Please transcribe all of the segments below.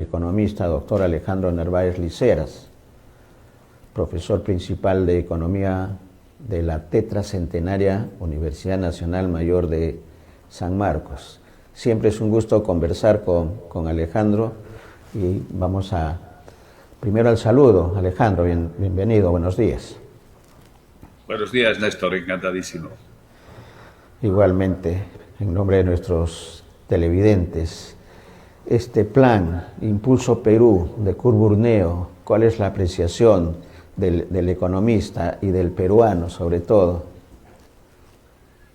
Economista doctor Alejandro Narváez Liceras, profesor principal de Economía de la Tetracentenaria Universidad Nacional Mayor de San Marcos. Siempre es un gusto conversar con Alejandro y vamos primero al saludo. Alejandro, bienvenido, buenos días. Buenos días, Néstor, encantadísimo. Igualmente, en nombre de nuestros televidentes, este plan Impulso Perú de Kurt Burneo, ¿cuál es la apreciación del economista y del peruano sobre todo?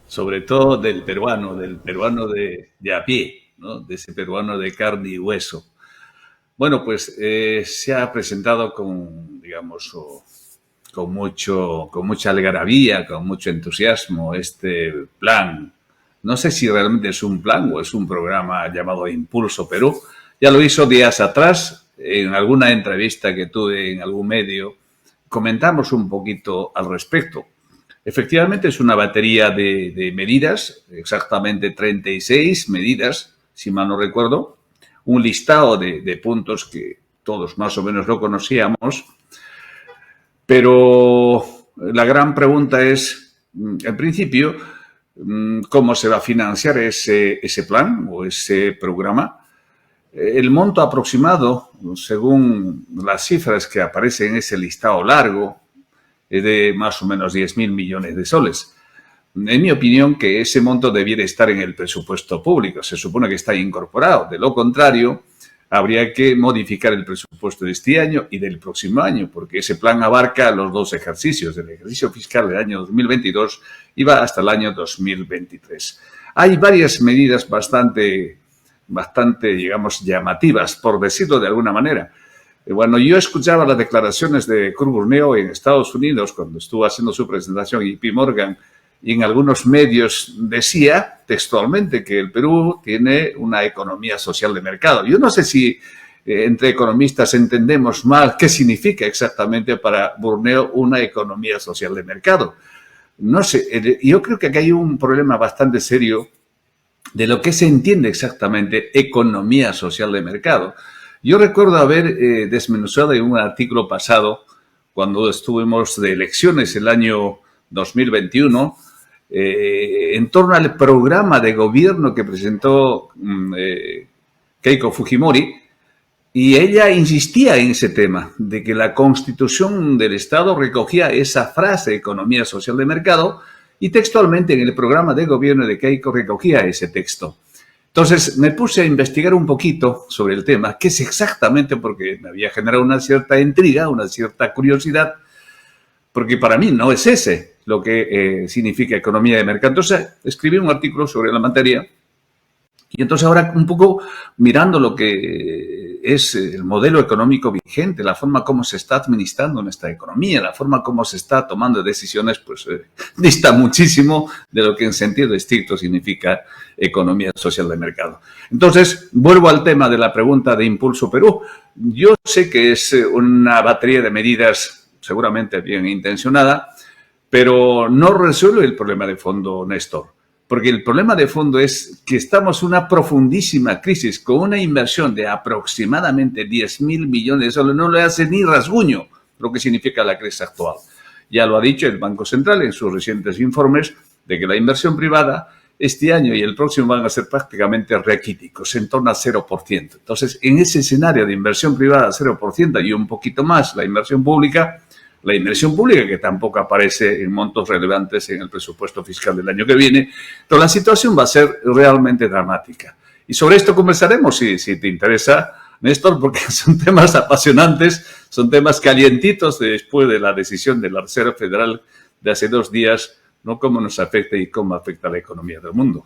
Sobre todo del peruano de a pie, ¿no? De ese peruano de carne y hueso. Bueno, pues se ha presentado con mucha algarabía, con mucho entusiasmo este plan. No sé si realmente es un plan o es un programa llamado Impulso Perú. Ya lo hizo días atrás, en alguna entrevista que tuve en algún medio, comentamos un poquito al respecto. Efectivamente es una batería de medidas, exactamente 36 medidas, si mal no recuerdo, un listado de puntos que todos más o menos lo conocíamos, pero la gran pregunta es, en principio, ¿cómo se va a financiar ese plan o ese programa? El monto aproximado, según las cifras que aparecen en ese listado largo, es de más o menos 10.000 millones de soles. En mi opinión, que ese monto debiera estar en el presupuesto público. Se supone que está incorporado. De lo contrario, habría que modificar el presupuesto de este año y del próximo año, porque ese plan abarca los dos ejercicios. El ejercicio fiscal del año 2022 y va hasta el año 2023. Hay varias medidas bastante, digamos, llamativas, por decirlo de alguna manera. Bueno, yo escuchaba las declaraciones de Kurt Burneo en Estados Unidos cuando estuvo haciendo su presentación en JP Morgan, y en algunos medios decía textualmente que el Perú tiene una economía social de mercado. Yo no sé si entre economistas entendemos mal qué significa exactamente para Burneo una economía social de mercado. No sé, yo creo que aquí hay un problema bastante serio de lo que se entiende exactamente economía social de mercado. Yo recuerdo haber desmenuzado en un artículo pasado, cuando estuvimos de elecciones el año 2021, en torno al programa de gobierno que presentó Keiko Fujimori, y ella insistía en ese tema, de que la Constitución del Estado recogía esa frase, economía social de mercado, y textualmente en el programa de gobierno de Keiko recogía ese texto. Entonces me puse a investigar un poquito sobre el tema, qué es exactamente, porque me había generado una cierta intriga, una cierta curiosidad, porque para mí no es ese lo que significa economía de mercado. Entonces escribí un artículo sobre la materia y entonces ahora un poco mirando lo que es el modelo económico vigente, la forma como se está administrando nuestra economía, la forma como se está tomando decisiones, pues dista muchísimo de lo que en sentido estricto significa economía social de mercado. Entonces, vuelvo al tema de la pregunta de Impulso Perú. Yo sé que es una batería de medidas seguramente bien intencionada, pero no resuelve el problema de fondo, Néstor. Porque el problema de fondo es que estamos en una profundísima crisis con una inversión de aproximadamente 10.000 millones de soles. No le hace ni rasguño lo que significa la crisis actual. Ya lo ha dicho el Banco Central en sus recientes informes de que la inversión privada este año y el próximo van a ser prácticamente raquíticos, en torno a 0%. Entonces, en ese escenario de inversión privada 0% y un poquito más la inversión pública que tampoco aparece en montos relevantes en el presupuesto fiscal del año que viene, pero la situación va a ser realmente dramática. Y sobre esto conversaremos, si te interesa, Néstor, porque son temas apasionantes, son temas calientitos después de la decisión de la Reserva Federal de hace 2 días, ¿no? Cómo nos afecta y cómo afecta a la economía del mundo.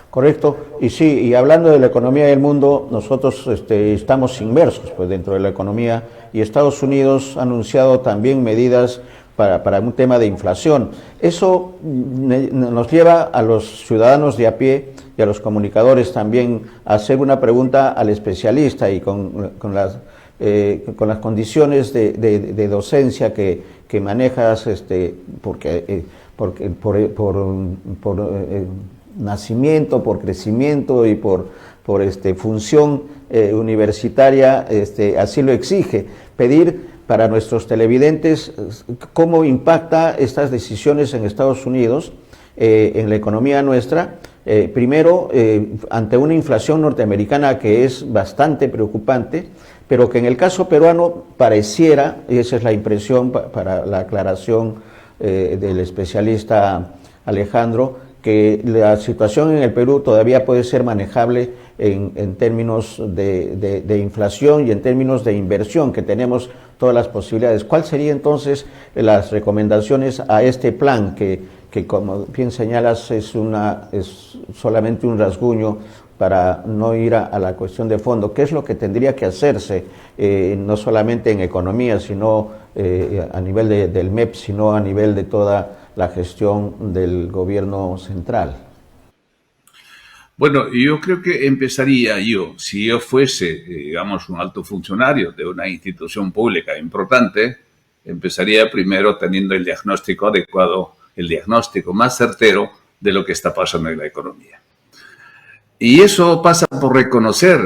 Correcto, y sí, y hablando de la economía del mundo, nosotros estamos inmersos pues, dentro de la economía, y Estados Unidos ha anunciado también medidas para un tema de inflación. Eso nos lleva a los ciudadanos de a pie y a los comunicadores también a hacer una pregunta al especialista y con las condiciones de docencia que manejas, porque por nacimiento, por crecimiento y por por función universitaria, así lo exige. Pedir para nuestros televidentes cómo impacta estas decisiones en Estados Unidos, en la economía nuestra. Primero, ante una inflación norteamericana que es bastante preocupante, pero que en el caso peruano pareciera, y esa es la impresión para la aclaración del especialista Alejandro, que la situación en el Perú todavía puede ser manejable en términos de inflación y en términos de inversión, que tenemos todas las posibilidades. ¿Cuál sería entonces las recomendaciones a este plan que como bien señalas es solamente un rasguño para no ir a la cuestión de fondo? ¿Qué es lo que tendría que hacerse, no solamente en economía, sino a nivel del MEP, sino a nivel de toda la gestión del gobierno central? Bueno, yo creo que empezaría si yo fuese, digamos, un alto funcionario de una institución pública importante, empezaría primero teniendo el diagnóstico adecuado, el diagnóstico más certero de lo que está pasando en la economía. Y eso pasa por reconocer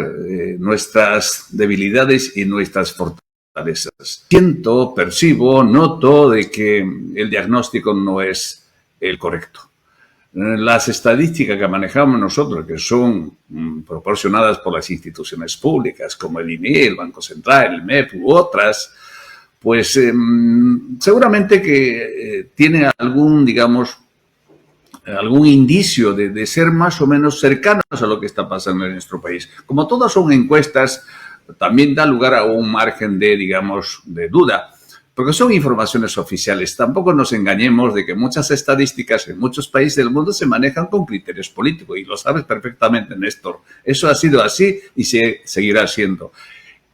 nuestras debilidades y nuestras fortalezas. Siento, percibo, noto de que el diagnóstico no es el correcto. Las estadísticas que manejamos nosotros, que son proporcionadas por las instituciones públicas, como el INE, el Banco Central, el MEP u otras, pues seguramente que tiene algún, digamos, algún indicio de ser más o menos cercanos a lo que está pasando en nuestro país. Como todas son encuestas, también da lugar a un margen de, digamos, de duda, porque son informaciones oficiales. Tampoco nos engañemos de que muchas estadísticas en muchos países del mundo se manejan con criterios políticos, y lo sabes perfectamente, Néstor. Eso ha sido así y seguirá siendo.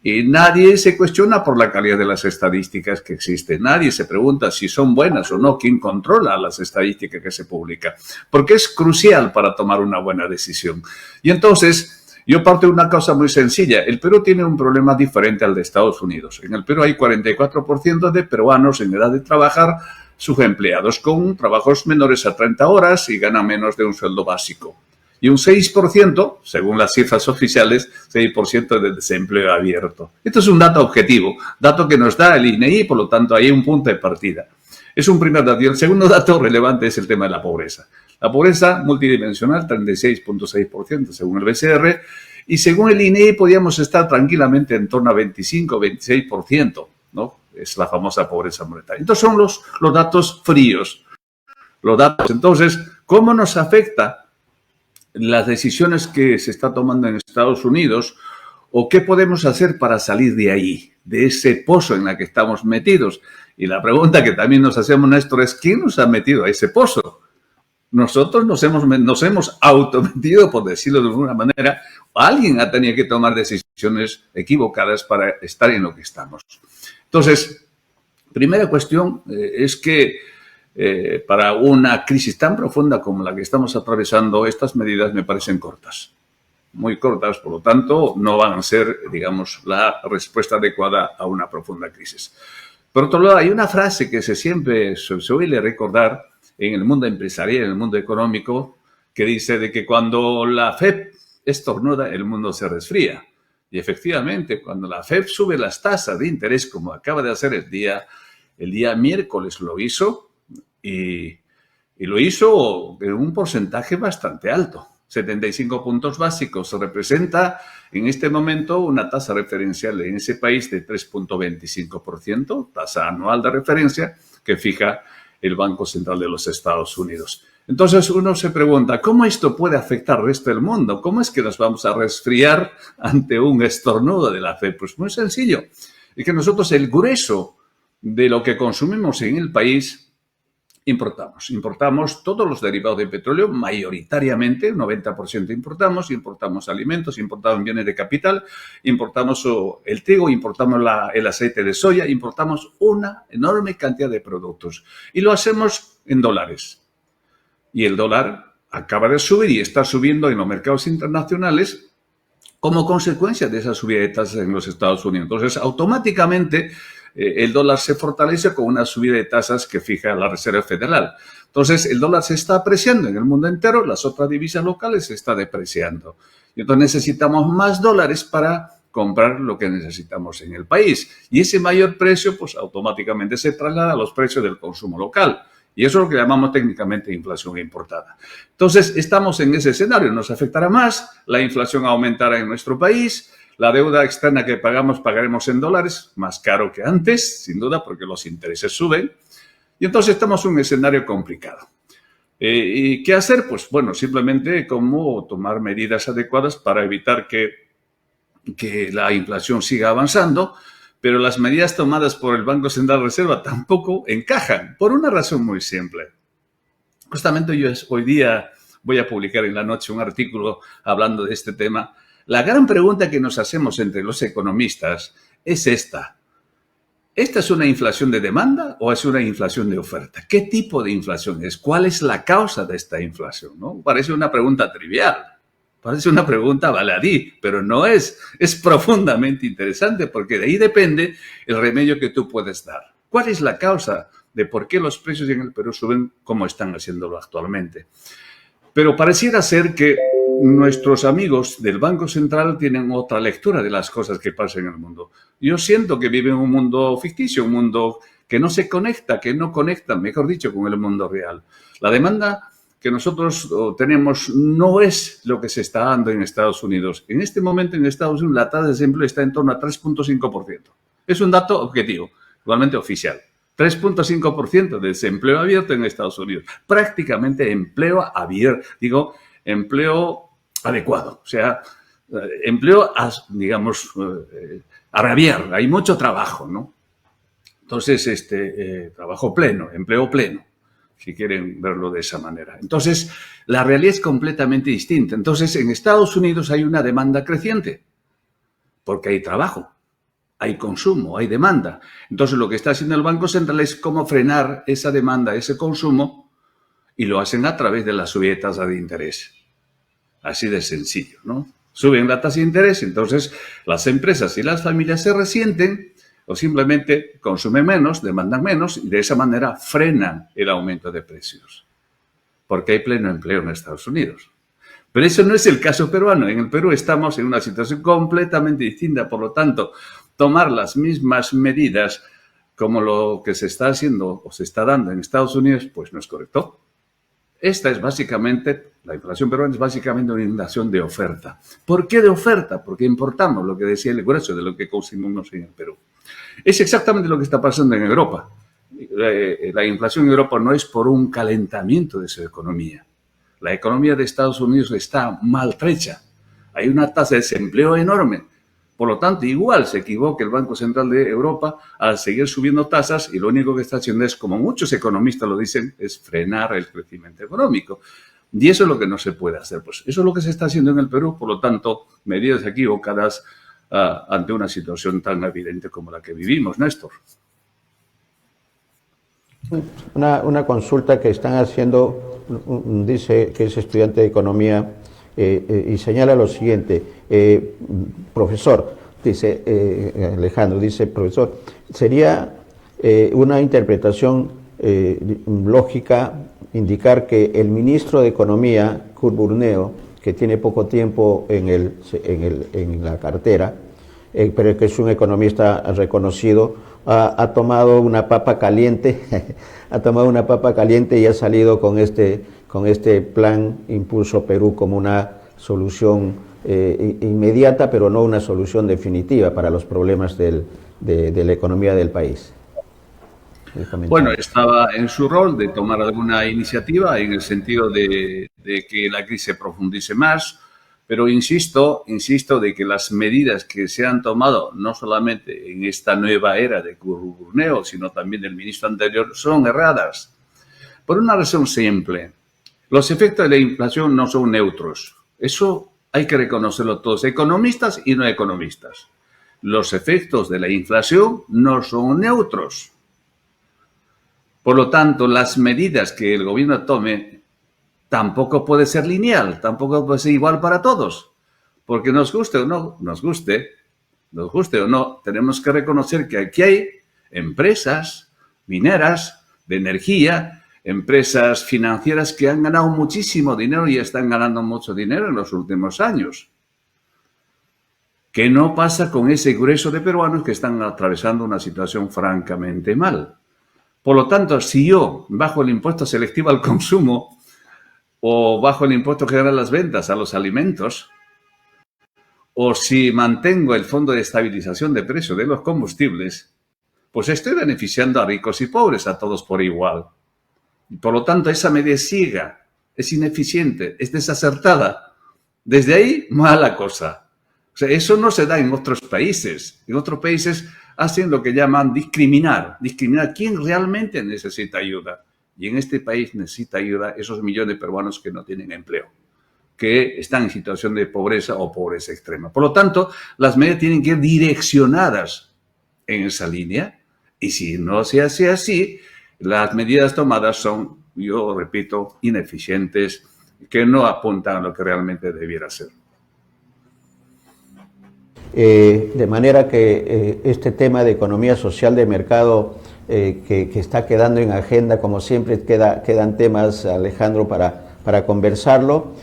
Y nadie se cuestiona por la calidad de las estadísticas que existen. Nadie se pregunta si son buenas o no. ¿Quién controla las estadísticas que se publican? Porque es crucial para tomar una buena decisión. Y entonces, yo parto de una cosa muy sencilla. El Perú tiene un problema diferente al de Estados Unidos. En el Perú hay 44% de peruanos en edad de trabajar subempleados con trabajos menores a 30 horas y ganan menos de un sueldo básico. Y un 6%, según las cifras oficiales, 6% de desempleo abierto. Esto es un dato objetivo, dato que nos da el INEI, por lo tanto hay un punto de partida. Es un primer dato. Y el segundo dato relevante es el tema de la pobreza. La pobreza multidimensional, 36.6% según el BCR, y según el INEI podríamos estar tranquilamente en torno a 25-26%, ¿no? Es la famosa pobreza monetaria. Entonces son los datos fríos. Los datos. Entonces, ¿cómo nos afecta las decisiones que se está tomando en Estados Unidos, o qué podemos hacer para salir de ahí, de ese pozo en el que estamos metidos? Y la pregunta que también nos hacemos, Néstor, es ¿quién nos ha metido a ese pozo? Nosotros nos hemos autometido, por decirlo de alguna manera, o alguien ha tenido que tomar decisiones equivocadas para estar en lo que estamos. Entonces, primera cuestión es que para una crisis tan profunda como la que estamos atravesando, estas medidas me parecen cortas, muy cortas, por lo tanto, no van a ser, digamos, la respuesta adecuada a una profunda crisis. Por otro lado, hay una frase que siempre se suele recordar en el mundo empresarial, en el mundo económico, que dice de que cuando la FED estornuda, el mundo se resfría. Y efectivamente, cuando la FED sube las tasas de interés, como acaba de hacer el día miércoles lo hizo, y lo hizo en un porcentaje bastante alto. 75 puntos básicos representa en este momento una tasa referencial en ese país de 3.25%, tasa anual de referencia que fija el Banco Central de los Estados Unidos. Entonces uno se pregunta, ¿cómo esto puede afectar al resto del mundo? ¿Cómo es que nos vamos a resfriar ante un estornudo de la FED? Pues muy sencillo. Es que nosotros el grueso de lo que consumimos en el país importamos todos los derivados de petróleo, mayoritariamente, 90% importamos alimentos, importamos bienes de capital, importamos el trigo, importamos el aceite de soya, importamos una enorme cantidad de productos. Y lo hacemos en dólares. Y el dólar acaba de subir y está subiendo en los mercados internacionales como consecuencia de esa subida de tasas en los Estados Unidos. Entonces, automáticamente, el dólar se fortalece con una subida de tasas que fija la Reserva Federal. Entonces, el dólar se está apreciando en el mundo entero, las otras divisas locales se está depreciando. Y entonces necesitamos más dólares para comprar lo que necesitamos en el país. Y ese mayor precio, pues automáticamente se traslada a los precios del consumo local. Y eso es lo que llamamos técnicamente inflación importada. Entonces, estamos en ese escenario. Nos afectará más, la inflación aumentará en nuestro país, la deuda externa que pagaremos en dólares, más caro que antes, sin duda, porque los intereses suben. Y entonces estamos en un escenario complicado. ¿Y qué hacer? Pues bueno, simplemente cómo tomar medidas adecuadas para evitar que la inflación siga avanzando, pero las medidas tomadas por el Banco Central de Reserva tampoco encajan, por una razón muy simple. Justamente yo hoy día voy a publicar en la noche un artículo hablando de este tema. La gran pregunta que nos hacemos entre los economistas es esta. ¿Esta es una inflación de demanda o es una inflación de oferta? ¿Qué tipo de inflación es? ¿Cuál es la causa de esta inflación? ¿No? Parece una pregunta trivial, parece una pregunta baladí, pero no es. Es profundamente interesante porque de ahí depende el remedio que tú puedes dar. ¿Cuál es la causa de por qué los precios en el Perú suben como están haciéndolo actualmente? Pero pareciera ser que nuestros amigos del Banco Central tienen otra lectura de las cosas que pasan en el mundo. Yo siento que viven en un mundo ficticio, un mundo que no se conecta, que no conecta, mejor dicho, con el mundo real. La demanda que nosotros tenemos no es lo que se está dando en Estados Unidos. En este momento en Estados Unidos la tasa de desempleo está en torno a 3.5%. Es un dato objetivo, igualmente oficial. 3.5% de desempleo abierto en Estados Unidos. Prácticamente empleo abierto, empleo adecuado. O sea, empleo, digamos, a rabiar. Hay mucho trabajo, ¿no? Entonces, trabajo pleno, empleo pleno, si quieren verlo de esa manera. Entonces, la realidad es completamente distinta. Entonces, en Estados Unidos hay una demanda creciente, porque hay trabajo, hay consumo, hay demanda. Entonces, lo que está haciendo el Banco Central es cómo frenar esa demanda, ese consumo, y lo hacen a través de la subida de tasa de interés. Así de sencillo, ¿no? Suben la tasa de interés, entonces las empresas y las familias se resienten o simplemente consumen menos, demandan menos y de esa manera frenan el aumento de precios. Porque hay pleno empleo en Estados Unidos. Pero eso no es el caso peruano. En el Perú estamos en una situación completamente distinta. Por lo tanto, tomar las mismas medidas como lo que se está haciendo o se está dando en Estados Unidos, pues no es correcto. Esta es básicamente, la inflación peruana es básicamente una inflación de oferta. ¿Por qué de oferta? Porque importamos lo que decía el grueso de lo que consumimos en el Perú. Es exactamente lo que está pasando en Europa. La inflación en Europa no es por un calentamiento de su economía. La economía de Estados Unidos está maltrecha. Hay una tasa de desempleo enorme. Por lo tanto, igual se equivoca el Banco Central de Europa al seguir subiendo tasas y lo único que está haciendo es, como muchos economistas lo dicen, es frenar el crecimiento económico. Y eso es lo que no se puede hacer. Pues eso es lo que se está haciendo en el Perú. Por lo tanto, medidas equivocadas ante una situación tan evidente como la que vivimos, Néstor. Una consulta que están haciendo, dice que es estudiante de economía y señala lo siguiente, profesor, dice Alejandro, dice profesor, sería una interpretación lógica indicar que el ministro de Economía, Kurt Burneo, que tiene poco tiempo en la cartera, pero que es un economista reconocido, ha tomado una papa caliente, y ha salido con este plan Impulso Perú como una solución inmediata, pero no una solución definitiva para los problemas de la economía del país. Bueno, estaba en su rol de tomar alguna iniciativa en el sentido de que la crisis se profundice más, pero insisto de que las medidas que se han tomado, no solamente en esta nueva era de Burneo, sino también del ministro anterior, son erradas. Por una razón simple. Los efectos de la inflación no son neutros. Eso hay que reconocerlo todos, economistas y no economistas. Los efectos de la inflación no son neutros. Por lo tanto, las medidas que el gobierno tome tampoco puede ser lineal, tampoco puede ser igual para todos. Porque nos guste o no, tenemos que reconocer que aquí hay empresas mineras, de energía, empresas financieras que han ganado muchísimo dinero y están ganando mucho dinero en los últimos años. ¿Qué no pasa con ese grueso de peruanos que están atravesando una situación francamente mal? Por lo tanto, si yo bajo el impuesto selectivo al consumo o bajo el impuesto general a las ventas, a los alimentos, o si mantengo el fondo de estabilización de precios de los combustibles, pues estoy beneficiando a ricos y pobres, a todos por igual. Y por lo tanto, esa medida es ciega, es ineficiente, es desacertada. Desde ahí, mala cosa. O sea, eso no se da en otros países. En otros países hacen lo que llaman discriminar quién realmente necesita ayuda. Y en este país necesita ayuda esos millones de peruanos que no tienen empleo, que están en situación de pobreza o pobreza extrema. Por lo tanto, las medidas tienen que ir direccionadas en esa línea. Y si no se hace así, las medidas tomadas son, yo repito, ineficientes, que no apuntan a lo que realmente debiera ser. De manera que este tema de economía social de mercado que está quedando en agenda, como siempre quedan temas, Alejandro, para conversarlo,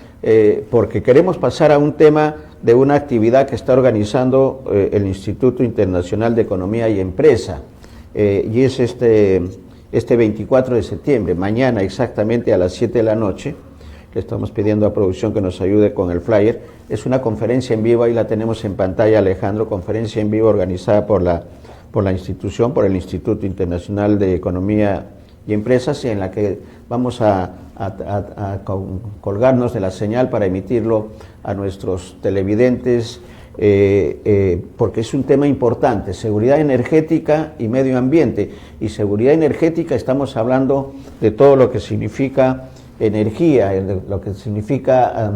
porque queremos pasar a un tema de una actividad que está organizando el Instituto Internacional de Economía y Empresa, y es este 24 de septiembre, mañana exactamente a las 7 de la noche. Le estamos pidiendo a producción que nos ayude con el flyer. Es una conferencia en vivo, ahí la tenemos en pantalla, Alejandro, conferencia en vivo organizada por la institución, por el Instituto Internacional de Economía y Empresas, en la que vamos a colgarnos de la señal para emitirlo a nuestros televidentes, porque es un tema importante, seguridad energética y medio ambiente. Y seguridad energética, estamos hablando de todo lo que significa energía, lo que significa,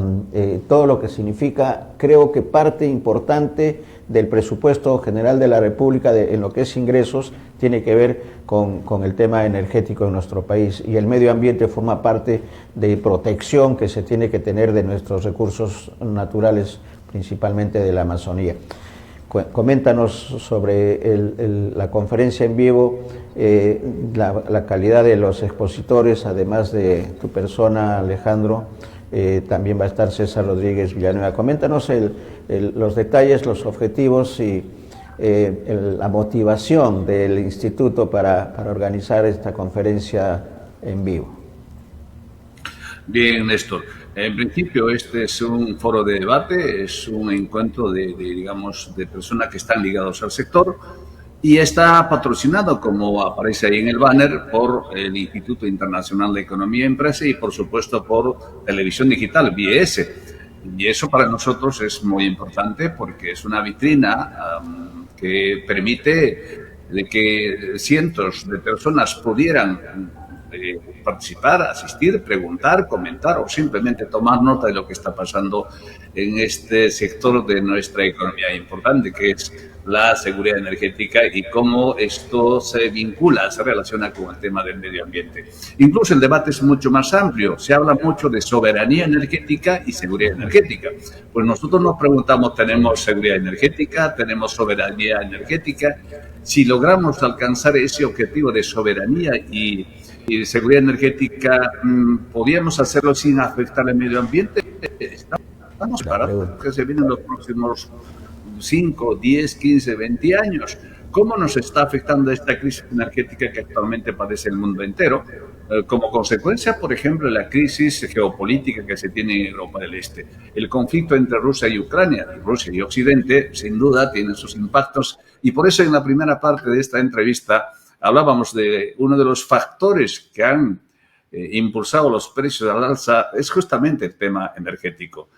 todo lo que significa, creo que parte importante del presupuesto general de la República en lo que es ingresos tiene que ver con el tema energético en nuestro país, y el medio ambiente forma parte de protección que se tiene que tener de nuestros recursos naturales, principalmente de la Amazonía. Coméntanos sobre la conferencia en vivo, la calidad de los expositores, además de tu persona, Alejandro. También va a estar César Rodríguez Villanueva. Coméntanos los detalles, los objetivos y la motivación del instituto para organizar esta conferencia en vivo. Bien, Néstor. En principio, este es un foro de debate, es un encuentro de personas que están ligados al sector y está patrocinado, como aparece ahí en el banner, por el Instituto Internacional de Economía y Empresa y, por supuesto, por Televisión Digital, BIS. Y eso para nosotros es muy importante porque es una vitrina que permite de que cientos de personas pudieran participar, asistir, preguntar, comentar o simplemente tomar nota de lo que está pasando en este sector de nuestra economía importante, que es la seguridad energética y cómo esto se vincula, se relaciona con el tema del medio ambiente. Incluso el debate es mucho más amplio, se habla mucho de soberanía energética y seguridad energética. Pues nosotros nos preguntamos, ¿tenemos seguridad energética? ¿Tenemos soberanía energética? Si logramos alcanzar ese objetivo de soberanía y seguridad energética, ¿podríamos hacerlo sin afectar al medio ambiente? Estamos parados, que se vienen los próximos 5, 10, 15, 20 años. ¿Cómo nos está afectando esta crisis energética que actualmente padece el mundo entero? Como consecuencia, por ejemplo, de la crisis geopolítica que se tiene en Europa del Este. El conflicto entre Rusia y Ucrania, Rusia y Occidente, sin duda, tiene sus impactos. Y por eso en la primera parte de esta entrevista hablábamos de uno de los factores que han impulsado los precios al alza, es justamente el tema energético,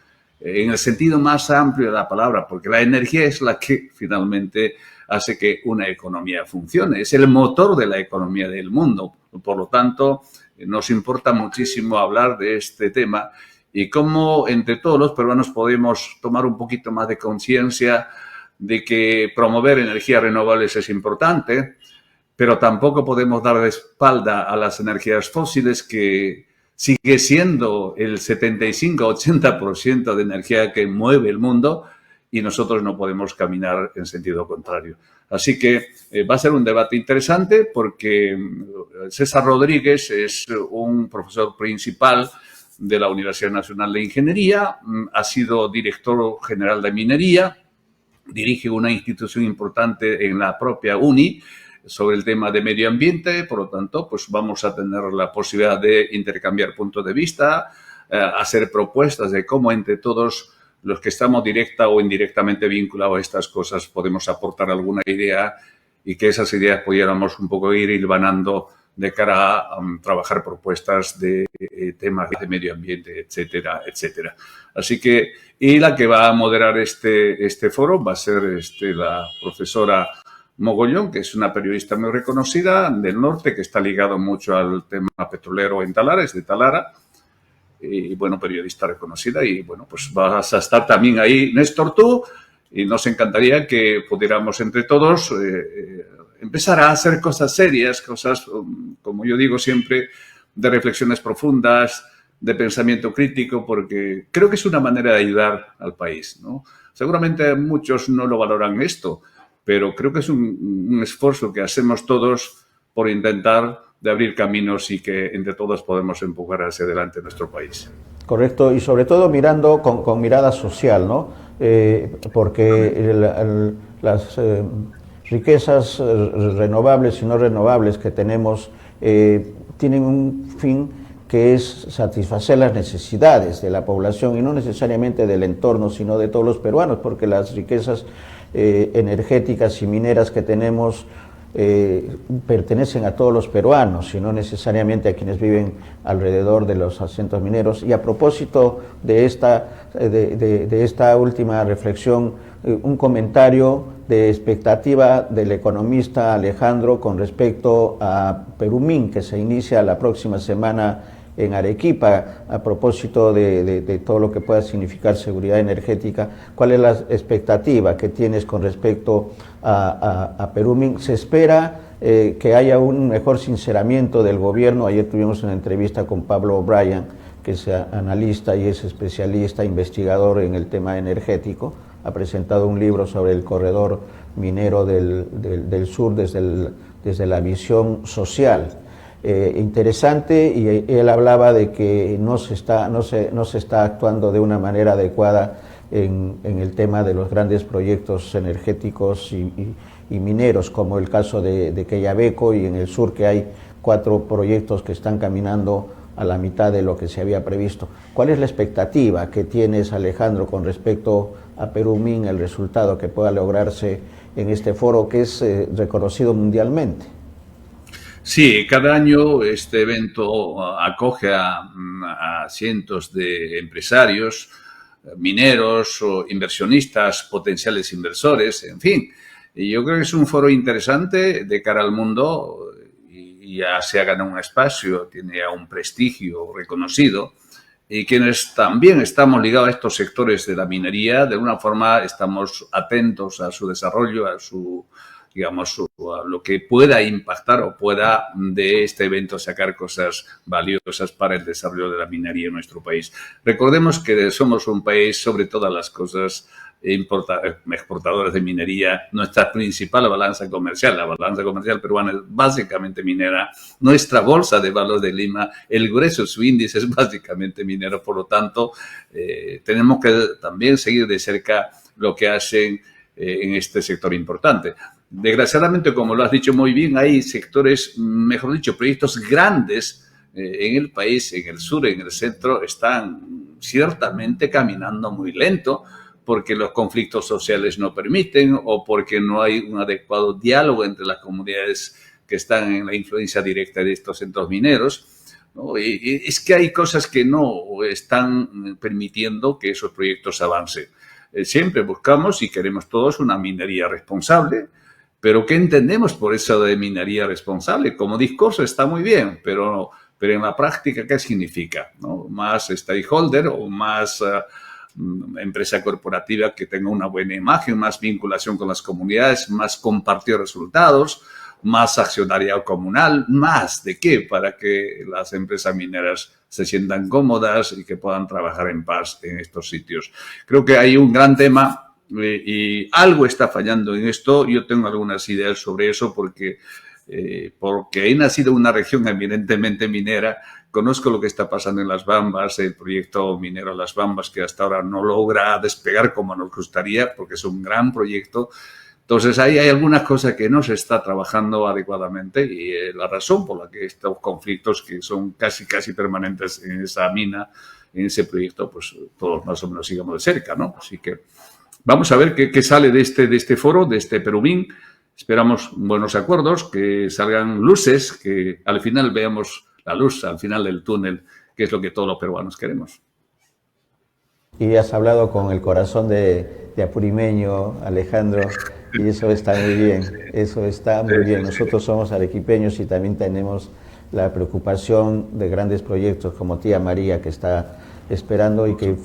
en el sentido más amplio de la palabra, porque la energía es la que finalmente hace que una economía funcione, es el motor de la economía del mundo. Por lo tanto, nos importa muchísimo hablar de este tema y cómo entre todos los peruanos podemos tomar un poquito más de conciencia de que promover energías renovables es importante, pero tampoco podemos dar de espalda a las energías fósiles, que sigue siendo el 75-80% de energía que mueve el mundo, y nosotros no podemos caminar en sentido contrario. Así que va a ser un debate interesante porque César Rodríguez es un profesor principal de la Universidad Nacional de Ingeniería, ha sido director general de minería, dirige una institución importante en la propia UNI sobre el tema de medio ambiente, por lo tanto, pues vamos a tener la posibilidad de intercambiar puntos de vista, hacer propuestas de cómo entre todos los que estamos directa o indirectamente vinculados a estas cosas podemos aportar alguna idea y que esas ideas pudiéramos un poco ir hilvanando de cara a trabajar propuestas de temas de medio ambiente, etcétera, etcétera. Así que, y la que va a moderar este foro va a ser la profesora Mogollón, que es una periodista muy reconocida del norte, que está ligado mucho al tema petrolero en Talara, es de Talara, y bueno, periodista reconocida, y bueno, pues vas a estar también ahí, Néstor, tú, y nos encantaría que pudiéramos entre todos empezar a hacer cosas serias, cosas, como yo digo siempre, de reflexiones profundas, de pensamiento crítico, porque creo que es una manera de ayudar al país, ¿no? Seguramente muchos no lo valoran esto, pero creo que es un esfuerzo que hacemos todos por intentar de abrir caminos y que entre todos podemos empujar hacia adelante nuestro país. Correcto, y sobre todo mirando con mirada social, ¿no? Porque las riquezas renovables y no renovables que tenemos tienen un fin que es satisfacer las necesidades de la población y no necesariamente del entorno, sino de todos los peruanos, porque las riquezas energéticas y mineras que tenemos pertenecen a todos los peruanos y no necesariamente a quienes viven alrededor de los asientos mineros. Y a propósito de esta última reflexión, un comentario de expectativa del economista Alejandro con respecto a Perumín, que se inicia la próxima semana en Arequipa, a propósito de todo lo que pueda significar seguridad energética. ¿Cuál es la expectativa que tienes con respecto a Perumín? ¿Se espera que haya un mejor sinceramiento del gobierno? Ayer tuvimos una entrevista con Pablo O'Brien, que es analista y es especialista, investigador en el tema energético. Ha presentado un libro sobre el corredor minero del sur desde la visión social. Interesante, y él hablaba de que no se está actuando de una manera adecuada en el tema de los grandes proyectos energéticos y mineros, como el caso de Quellaveco, y en el sur que hay 4 proyectos que están caminando a la mitad de lo que se había previsto. ¿Cuál es la expectativa que tienes, Alejandro, con respecto a Perumín, el resultado que pueda lograrse en este foro que es reconocido mundialmente? Sí, cada año este evento acoge a cientos de empresarios, mineros o inversionistas, potenciales inversores, en fin. Y yo creo que es un foro interesante de cara al mundo y ya se ha ganado un espacio, tiene ya un prestigio reconocido. Y quienes también estamos ligados a estos sectores de la minería, de alguna forma estamos atentos a su desarrollo, a su, digamos, a lo que pueda impactar o pueda de este evento sacar cosas valiosas para el desarrollo de la minería en nuestro país. Recordemos que somos un país, sobre todas las cosas, exportadores de minería. Nuestra principal balanza comercial, la balanza comercial peruana, es básicamente minera. Nuestra bolsa de valores de Lima, el grueso de su índice es básicamente minero. Por lo tanto, tenemos que también seguir de cerca lo que hacen en este sector importante. Desgraciadamente, como lo has dicho muy bien, hay sectores, mejor dicho, proyectos grandes en el país, en el sur, en el centro, están ciertamente caminando muy lento porque los conflictos sociales no permiten o porque no hay un adecuado diálogo entre las comunidades que están en la influencia directa de estos centros mineros, ¿no? Y es que hay cosas que no están permitiendo que esos proyectos avancen. Siempre buscamos y queremos todos una minería responsable, pero ¿qué entendemos por eso de minería responsable? Como discurso está muy bien, pero en la práctica, ¿qué significa? ¿No? Más stakeholder o más empresa corporativa que tenga una buena imagen, más vinculación con las comunidades, más compartir resultados, más accionariado comunal, más de qué, para que las empresas mineras se sientan cómodas y que puedan trabajar en paz en estos sitios. Creo que hay un gran tema y algo está fallando en esto. Yo tengo algunas ideas sobre eso porque he nacido en una región eminentemente minera. Conozco lo que está pasando en Las Bambas, el proyecto minero Las Bambas, que hasta ahora no logra despegar como nos gustaría, porque es un gran proyecto. Entonces, ahí hay algunas cosas que no se está trabajando adecuadamente y la razón por la que estos conflictos, que son casi permanentes en esa mina, en ese proyecto, pues todos más o menos sigamos de cerca, ¿no? Así que vamos a ver qué sale de este foro, de este Perumín. Esperamos buenos acuerdos, que salgan luces, que al final veamos la luz al final del túnel, que es lo que todos los peruanos queremos. Y has hablado con el corazón de apurimeño, Alejandro, y eso está muy bien, eso está muy bien. Nosotros somos arequipeños y también tenemos la preocupación de grandes proyectos como Tía María, que está esperando, y que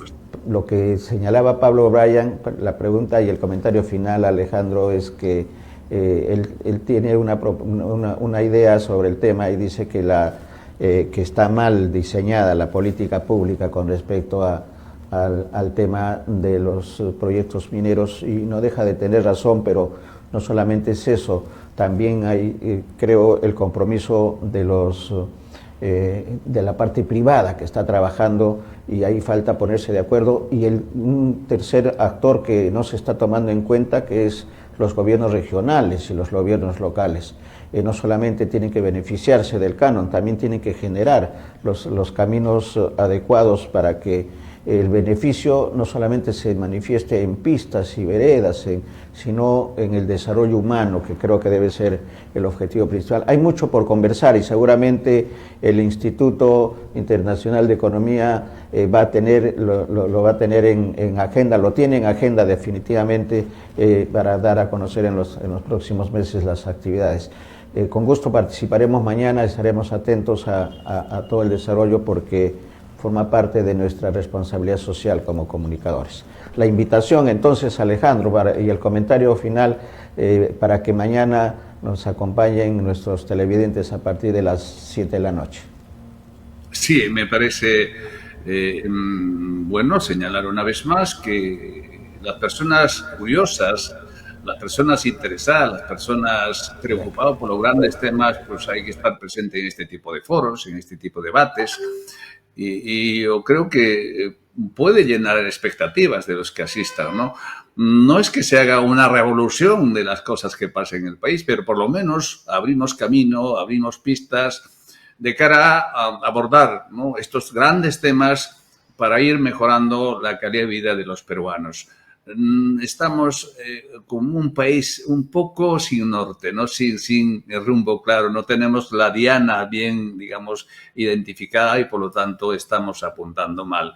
lo que señalaba Pablo O'Brien, la pregunta y el comentario final, Alejandro, es que él tiene una idea sobre el tema y dice que que está mal diseñada la política pública con respecto al tema de los proyectos mineros, y no deja de tener razón, pero no solamente es eso, también hay, creo, el compromiso de la parte privada que está trabajando, y ahí falta ponerse de acuerdo, y un tercer actor que no se está tomando en cuenta, que es los gobiernos regionales y los gobiernos locales. No solamente tienen que beneficiarse del canon, también tienen que generar los caminos adecuados para que el beneficio no solamente se manifieste en pistas y veredas, sino en el desarrollo humano, que creo que debe ser el objetivo principal. Hay mucho por conversar y seguramente el Instituto Internacional de Economía lo va a tener en agenda, lo tiene en agenda definitivamente, para dar a conocer en los próximos meses las actividades. Con gusto participaremos mañana, estaremos atentos a todo el desarrollo, porque forma parte de nuestra responsabilidad social como comunicadores. La invitación entonces, Alejandro, y el comentario final, para que mañana nos acompañen nuestros televidentes a partir de las 7 de la noche. Sí, me parece bueno señalar una vez más que las personas curiosas, las personas interesadas, las personas preocupadas por los grandes temas, pues hay que estar presente en este tipo de foros, en este tipo de debates. Y yo creo que puede llenar expectativas de los que asistan, ¿no? No es que se haga una revolución de las cosas que pasan en el país, pero por lo menos abrimos camino, abrimos pistas de cara a abordar, ¿no?, estos grandes temas para ir mejorando la calidad de vida de los peruanos. Estamos como un país un poco sin norte, ¿no? Sin rumbo claro, no tenemos la diana bien, digamos, identificada, y por lo tanto estamos apuntando mal.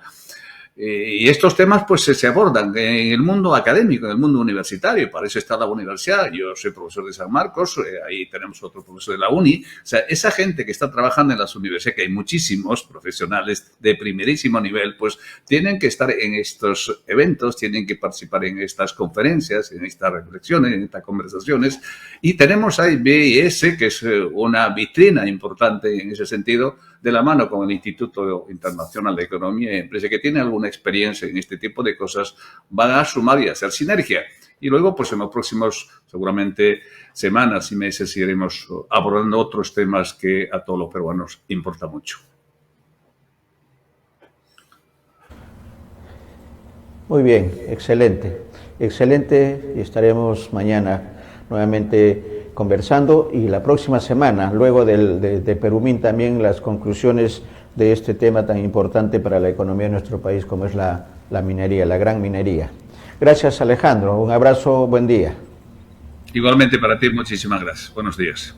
Y estos temas pues se abordan en el mundo académico, en el mundo universitario, para eso está la universidad. Yo soy profesor de San Marcos, ahí tenemos otro profesor de la uni. O sea, esa gente que está trabajando en las universidades, que hay muchísimos profesionales de primerísimo nivel, pues tienen que estar en estos eventos, tienen que participar en estas conferencias, en estas reflexiones, en estas conversaciones. Y tenemos ahí BIS, que es una vitrina importante en ese sentido, de la mano con el Instituto Internacional de Economía y Empresa, que tiene alguna experiencia en este tipo de cosas, van a sumar y a hacer sinergia. Y luego, pues en los próximos, seguramente, semanas y meses iremos abordando otros temas que a todos los peruanos importa mucho. Muy bien, excelente, excelente, y estaremos mañana nuevamente conversando, y la próxima semana, luego de Perumín, también las conclusiones de este tema tan importante para la economía de nuestro país como es la minería, la gran minería. Gracias, Alejandro, un abrazo, buen día. Igualmente para ti, muchísimas gracias. Buenos días.